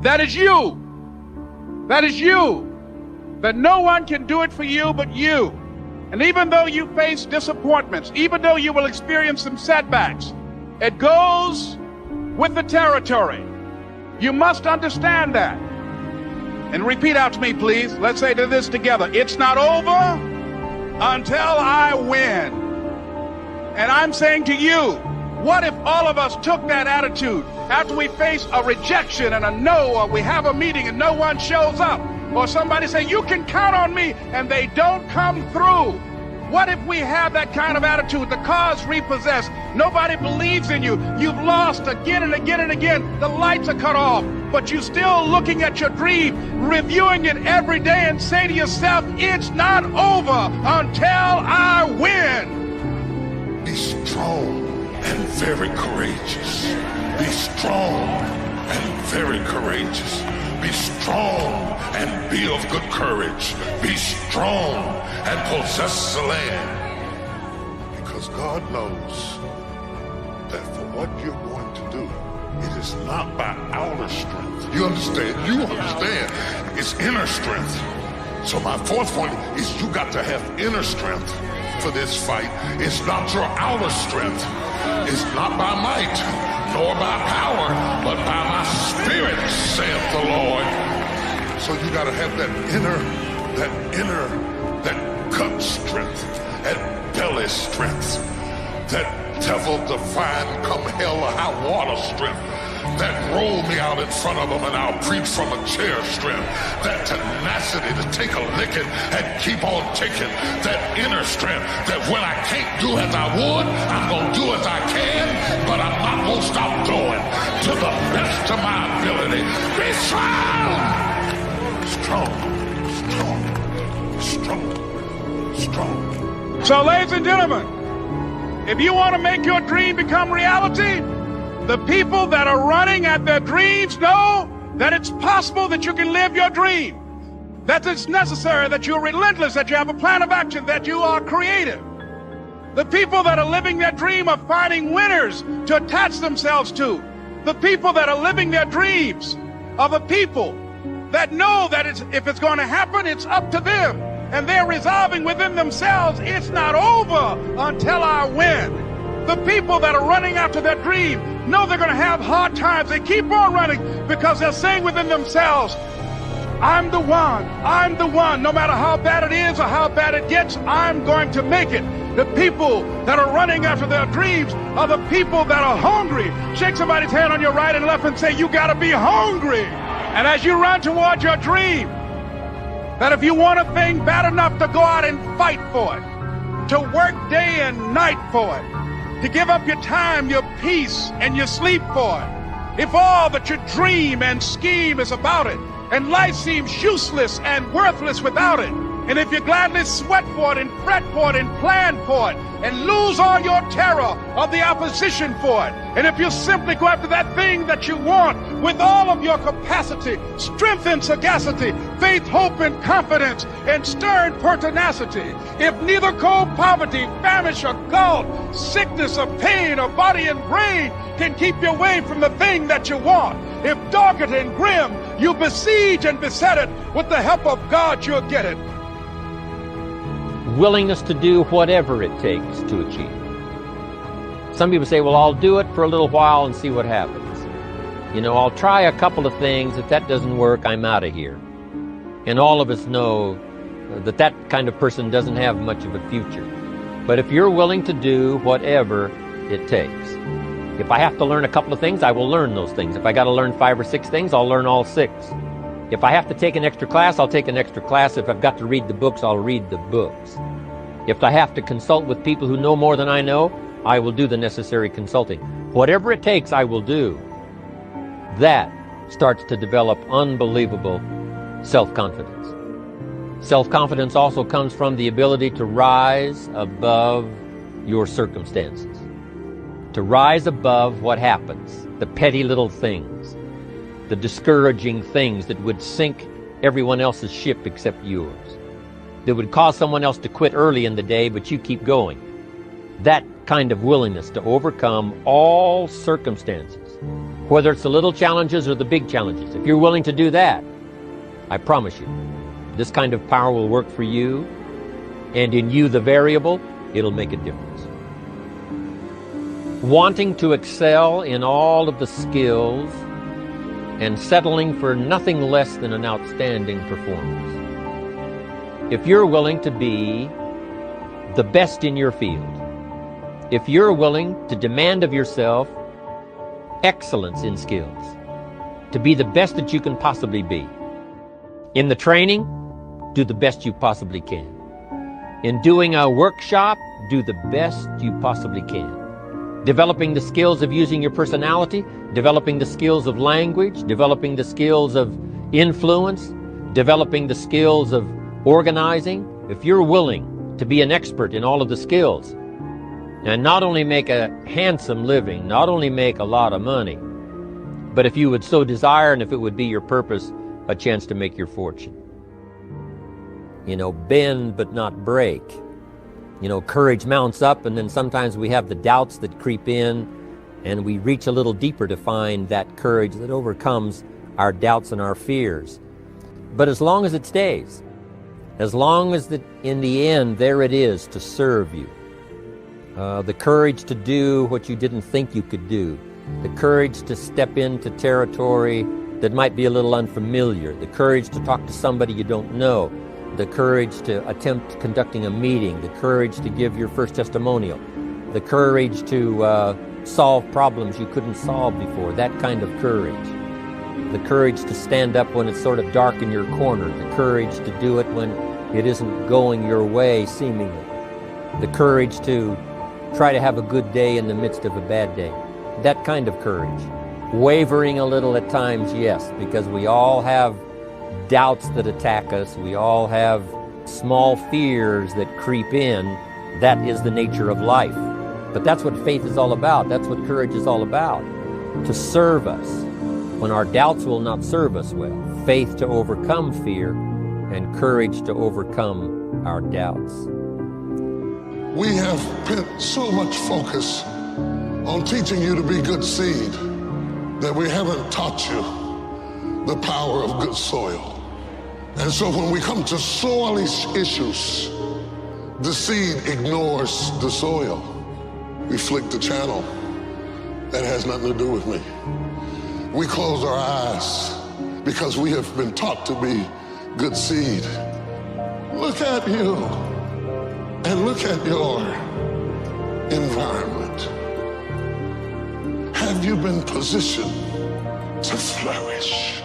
That is you. That is you. That no one can do it for you but you. And even though you face disappointments, even though you will experience some setbacks, it goes with the territory. You must understand that. And repeat out to me, please. Let's say this together. It's not over until I win. And I'm saying to you, what if all of us took that attitude after we face a rejection and a no, or we have a meeting and no one shows up, or somebody say, you can count on me, and they don't come through? What if we have that kind of attitude? The car's repossessed. Nobody believes in you. You've lost again and again and again. The lights are cut off, but you're still looking at your dream, reviewing it every day, and say to yourself, it's not over until I win. Be strong and very courageous. Be strong and very courageous. Be strong and be of good courage. Be strong and possess the land. Because God knows that for what you're going to do, it is not by outer strength. You understand? You understand. It's inner strength. So my fourth point is you got to have inner strength for this fight. It's not your outer strength. It's not by might, nor by power, but by my spirit, saith the Lord. So you got to have that gut strength, that belly strength, that devil-defying come hell or high water strength, that roll me out in front of them and I'll preach from a chair strength, that tenacity to take a licking and keep on ticking, that inner strength that when I can't do as I would, I'm going to do as I can, but I'm not going to stop doing to the best of my ability. Be strong! Strong, strong, strong, strong. So, ladies and gentlemen, if you want to make your dream become reality, the people that are running at their dreams know that it's possible that you can live your dream, that it's necessary, that you're relentless, that you have a plan of action, that you are creative. The people that are living their dream are finding winners to attach themselves to. The people that are living their dreams are the people that know that if it's going to happen, it's up to them. And they're resolving within themselves, it's not over until I win. The people that are running after their dream know they're going to have hard times. They keep on running because they're saying within themselves, I'm the one. I'm the one. No matter how bad it is or how bad it gets, I'm going to make it. The people that are running after their dreams are the people that are hungry. Shake somebody's hand on your right and left and say, you got to be hungry. And as you run toward your dream, that if you want a thing bad enough to go out and fight for it, to work day and night for it, to give up your time, your peace, and your sleep for it, if all that you dream and scheme is about it, and life seems useless and worthless without it, and if you gladly sweat for it and fret for it and plan for it and lose all your terror of the opposition for it, and if you simply go after that thing that you want with all of your capacity, strength and sagacity, faith, hope and confidence, and stern pertinacity, if neither cold poverty, famish or gulf, sickness or pain or body and brain can keep you away from the thing that you want, if dogged and grim you besiege and beset it, with the help of God you'll get it. Willingness to do whatever it takes to achieve. Some people say, well, I'll do it for a little while and see what happens. You know, I'll try a couple of things. If that doesn't work, I'm out of here. And all of us know that that kind of person doesn't have much of a future. But if you're willing to do whatever it takes, if I have to learn a couple of things, I will learn those things. If I got to learn 5 or 6 things, I'll learn all 6. If I have to take an extra class, I'll take an extra class. If I've got to read the books, I'll read the books. If I have to consult with people who know more than I know, I will do the necessary consulting. Whatever it takes, I will do. That starts to develop unbelievable self-confidence. Self-confidence also comes from the ability to rise above your circumstances, to rise above what happens, the petty little things, the discouraging things that would sink everyone else's ship except yours, that would cause someone else to quit early in the day, but you keep going. That kind of willingness to overcome all circumstances Whether it's the little challenges or the big challenges, if you're willing to do that, I promise you, this kind of power will work for you, and in you, the variable, it'll make a difference. Wanting to excel in all of the skills and settling for nothing less than an outstanding performance. If you're willing to be the best in your field, if you're willing to demand of yourself excellence in skills, to be the best that you can possibly be. In the training, do the best you possibly can. In doing a workshop, do the best you possibly can. Developing the skills of using your personality, developing the skills of language, developing the skills of influence, developing the skills of organizing. If you're willing to be an expert in all of the skills, and not only make a handsome living, not only make a lot of money, but if you would so desire and if it would be your purpose, a chance to make your fortune. Bend but not break. Courage mounts up, and then sometimes we have the doubts that creep in, and we reach a little deeper to find that courage that overcomes our doubts and our fears. But as long as it stays, as long as in the end there it is to serve you, the courage to do what you didn't think you could do, the courage to step into territory that might be a little unfamiliar, the courage to talk to somebody you don't know, the courage to attempt conducting a meeting, the courage to give your first testimonial, the courage to solve problems you couldn't solve before, that kind of courage. The courage to stand up when it's sort of dark in your corner, the courage to do it when it isn't going your way seemingly, the courage to try to have a good day in the midst of a bad day, that kind of courage. Wavering a little at times, yes, because we all have doubts that attack us. We all have small fears that creep in. That is the nature of life. But that's what faith is all about. That's what courage is all about. To serve us when our doubts will not serve us well. Faith to overcome fear and courage to overcome our doubts. We have put so much focus on teaching you to be good seed that we haven't taught you the power of good soil. And so when we come to soil issues, the seed ignores the soil. We flick the channel. That has nothing to do with me. We close our eyes because we have been taught to be good seed. Look at you and look at your environment. Have you been positioned to flourish?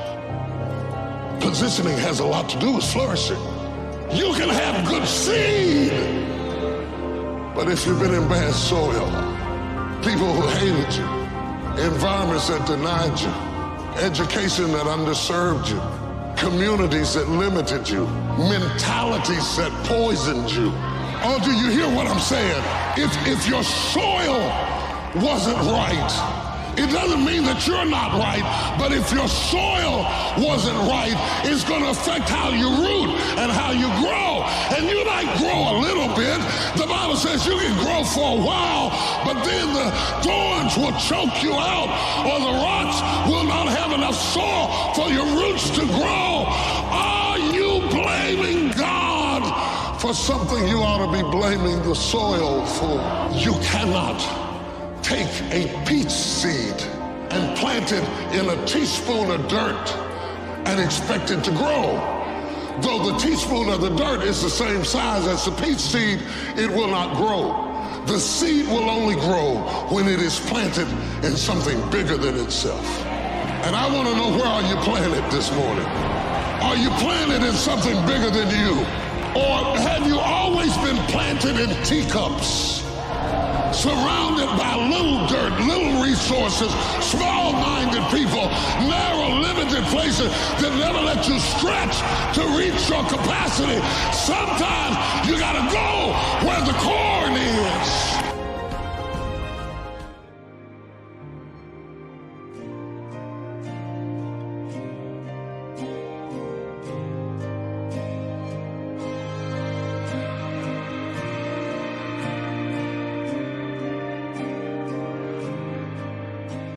Positioning has a lot to do with flourishing. You can have good seed, but if you've been in bad soil, people who hated you, environments that denied you, education that underserved you, communities that limited you, mentalities that poisoned you. Oh, do you hear what I'm saying? If your soil wasn't right, it doesn't mean that you're not right, but if your soil wasn't right, it's going to affect how you root and how you grow. And you might grow a little bit. The Bible says you can grow for a while, but then the thorns will choke you out, or the rocks will not have enough soil for your roots to grow. Are you blaming God for something you ought to be blaming the soil for? You cannot take a peach seed and plant it in a teaspoon of dirt and expect it to grow. Though the teaspoon of the dirt is the same size as the peach seed, it will not grow. The seed will only grow when it is planted in something bigger than itself. And I want to know, where are you planted this morning? Are you planted in something bigger than you? Or have you always been planted in teacups? Surrounded by little dirt, little resources, small-minded people, narrow, limited places that never let you stretch to reach your capacity. Sometimes you gotta go where the core